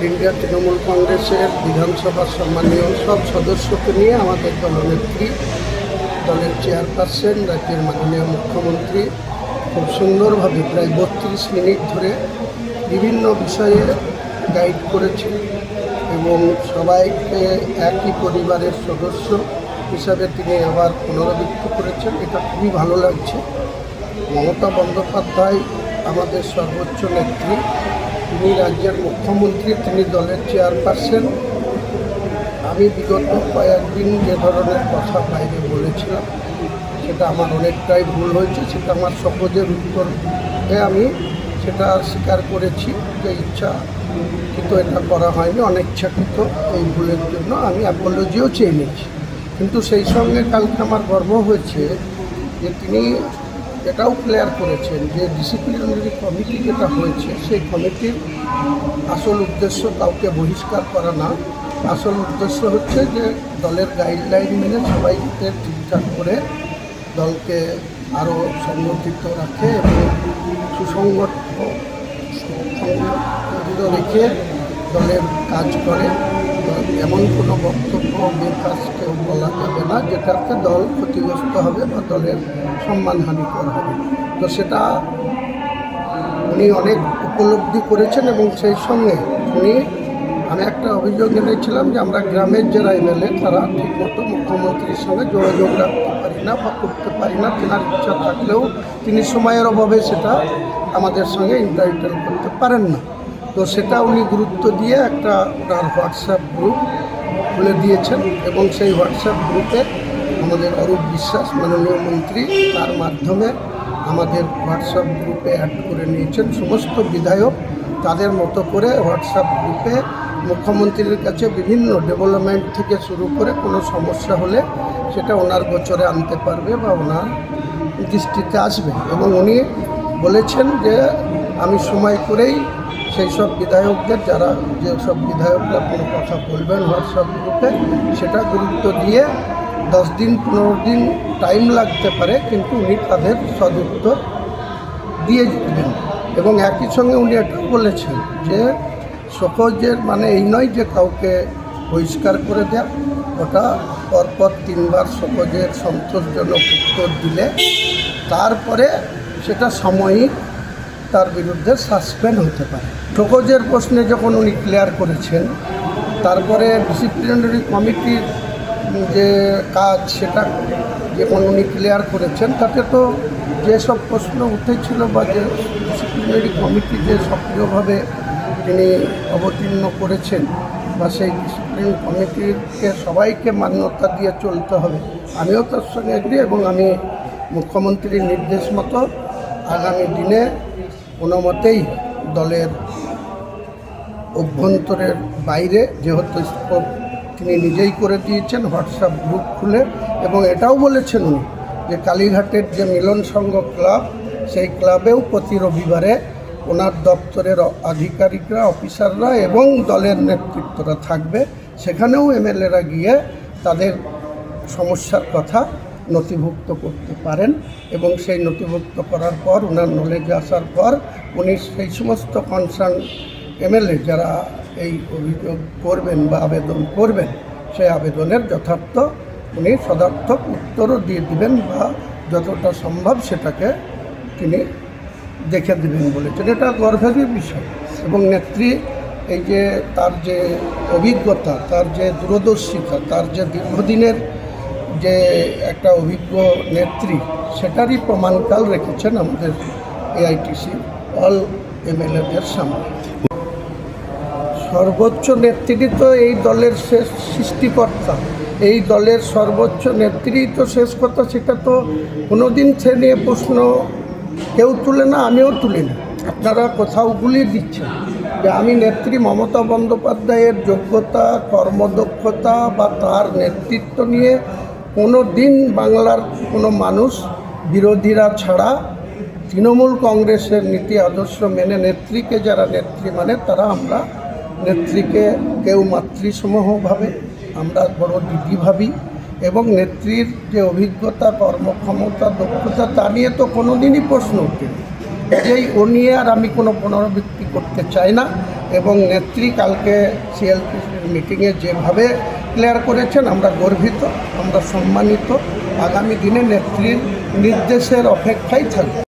India Trinamool কংগ্রেসের বিধানসভার সম্মানীয় সব সদস্যকে নিয়ে আমাদের দলনেত্রী, দলের চেয়ারপারসন, রাজ্যের মাননীয় মুখ্যমন্ত্রী খুব সুন্দরভাবে প্রায় 32 মিনিট ধরে বিভিন্ন বিষয়ে গাইড করেছেন এবং সবাইকে একই পরিবারের সদস্য হিসাবে তিনি আবার পুনরাবৃত্তি করেছেন। এটা খুবই ভালো লাগছে। মমতা বন্দ্যোপাধ্যায় আমাদের সর্বোচ্চ নেত্রী, তিনি রাজ্যের মুখ্যমন্ত্রী, তিনি দলের চেয়ারপারসন। আমি বিগত কয়েকদিন যে ধরনের কথা বাইরে বলেছিলাম সেটা আমার অনেকটাই ভুল হয়েছে, সেটা আমার সহজের উত্তরে আমি সেটা স্বীকার করেছি যে ইচ্ছাকৃত এটা করা হয়নি, অনিচ্ছাকৃত। এই ভুলের জন্য আমি অ্যাপোলজিও চেয়ে নিয়েছি। কিন্তু সেই সঙ্গে কালকে আমার গর্ব হয়েছে যে তিনি এটাও ক্লিয়ার করেছেন যে ডিসিপ্লিনারি কমিটি যেটা হয়েছে সেই কমিটির আসল উদ্দেশ্য কাউকে বহিষ্কার করা না, আসল উদ্দেশ্য হচ্ছে যে দলের গাইডলাইন মেনে সবাইকে ঠিকঠাক করে দলকে আরও সংগঠিত রাখে এবং সুসংগঠিত রেখে দলের কাজ করে। এমন কোনো বক্তব্য বেকাজ কেউ বলা যাবে না যেটাতে দল ক্ষতিগ্রস্ত হবে বা দলের সম্মানহানিকর হবে। তো সেটা উনি অনেক উপলব্ধি করেছেন এবং সেই সঙ্গে আমি একটা অভিযোগ এনেছিলাম যে আমরা গ্রামের যারা এমএলএ তারা ঠিকমতো মুখ্যমন্ত্রীর সঙ্গে যোগাযোগ রাখতে পারি না বা করতে পারি না। তেনার ইচ্ছা থাকলেও তিনি সময়ের অভাবে সেটা আমাদের সঙ্গে ইন্টারঅ্যাক্ট করতে পারেন না। তো সেটা উনি গুরুত্ব দিয়ে একটা ওনার হোয়াটসঅ্যাপ গ্রুপ খুলে দিয়েছেন এবং সেই হোয়াটসঅ্যাপ গ্রুপে আমাদের অরূপ বিশ্বাস মাননীয় মন্ত্রী তার মাধ্যমে আমাদের হোয়াটসঅ্যাপ গ্রুপে অ্যাড করে নিয়েছেন। সমস্ত বিধায়ক তাদের মতো করে হোয়াটসঅ্যাপ গ্রুপে মুখ্যমন্ত্রীর কাছে বিভিন্ন ডেভেলপমেন্ট থেকে শুরু করে কোনো সমস্যা হলে সেটা ওনার গোচরে আনতে পারবে বা ওনার দৃষ্টিতে আসবে। এবং উনি বলেছেন যে আমি সময় করেই সেই সব বিধায়কদের, যারা যেসব বিধায়করা কোনো কথা বলবেন হোয়াটসঅ্যাপ গ্রুপে, সেটা গুরুত্ব দিয়ে 10 দিন 15 দিন টাইম লাগতে পারে কিন্তু উনি তাদের সদুত্তর দিয়ে দিবেন। এবং একই সঙ্গে উনি এটাও বলেছেন যে সহজের মানে এই নয় যে কাউকে বহিষ্কার করে দেওয়া, ওটা পরপর 3 বার সহজের সন্তোষজনক উত্তর দিলে তারপরে সেটা সাময়িক তার বিরুদ্ধে সাসপেন্ড হতে পারে। সহজের প্রশ্নে যখন উনি ক্লিয়ার করেছেন, তারপরে ডিসিপ্লিনারি কমিটির যে কাজ সেটা যখন উনি ক্লিয়ার করেছেন, তাতে তো যেসব প্রশ্ন উঠেছিল বা যে ডিসিপ্লিনারি কমিটি যে সক্রিয়ভাবে তিনি অবতীর্ণ করেছেন বা সেই ডিসিপ্লিন কমিটিকে সবাইকে মান্যতা দিয়ে চলতে হবে, আমিও তার সঙ্গে এগ্রি। এবং আমি মুখ্যমন্ত্রীর নির্দেশ মতো আগামী দিনে কোনো মতেই দলের অভ্যন্তরের বাইরে যেহেতু স্কোপ তিনি নিজেই করে দিয়েছেন হোয়াটসঅ্যাপ গ্রুপ খুলে, এবং এটাও বলেছেন উনি যে কালীঘাটের যে মিলন সংঘ ক্লাব, সেই ক্লাবেও প্রতি রবিবারে ওনার দপ্তরের আধিকারিকরা, অফিসাররা এবং দলের নেতৃত্বরা থাকবে। সেখানেও এমএলএরা গিয়ে তাদের সমস্যার কথা নথিভুক্ত করতে পারেন এবং সেই নথিভুক্ত করার পর ওনার নলেজে আসার পর উনি সেই সমস্ত কনসার্ন এমএলএ যারা এই অভিযোগ করবেন বা আবেদন করবেন, সেই আবেদনের যথার্থ উনি সদার্থক উত্তরও দিয়ে দিবেন বা যতটা সম্ভব সেটাকে তিনি দেখে দেবেন বলেছেন। এটা গর্বের বিষয়। এবং নেত্রী এই যে তার যে অভিজ্ঞতা, তার যে দূরদর্শিতা, তার যে দীর্ঘদিনের যে একটা অভিজ্ঞ নেত্রী, সেটারই প্রমাণকাল রেখেছেন আমাদের এআইটিসি অল এমএলএদের সামনে। সর্বোচ্চ নেত্রী তো এই দলের শেষ সৃষ্টিকর্তা, এই দলের সর্বোচ্চ নেত্রী তো শেষ কথা, সেটা তো কোনোদিন সে নিয়ে প্রশ্ন কেউ তুলে না, আমিও তুলি না। আপনারা কোথাও গুলিয়ে দিচ্ছেন যে আমি নেত্রী মমতা বন্দ্যোপাধ্যায়ের যোগ্যতা, কর্মদক্ষতা বা তার নেতৃত্ব নিয়ে কোনো দিন বাংলার কোনো মানুষ, বিরোধীরা ছাড়া তৃণমূল কংগ্রেসের নীতি আদর্শ মেনে নেত্রীকে যারা নেত্রী মানে তারা আমরা নেত্রীকে কেউ মাতৃসমূহ ভাবে, আমরা বড় দিদি ভাবি। এবং নেত্রীর যে অভিজ্ঞতা, কর্মক্ষমতা, দক্ষতা তা নিয়ে তো কোনো দিনই প্রশ্ন ওঠেনি। যেই ও নিয়ে আর আমি কোনো পুনরাবৃত্তি করতে চাই না। এবং নেত্রী কালকে সিএলপি মিটিংয়ে যেভাবে ক্লিয়ার করেছেন আমরা গর্বিত, আমরা সম্মানিত। আগামী দিনে নেত্রীর নির্দেশের অপেক্ষায় থাকব।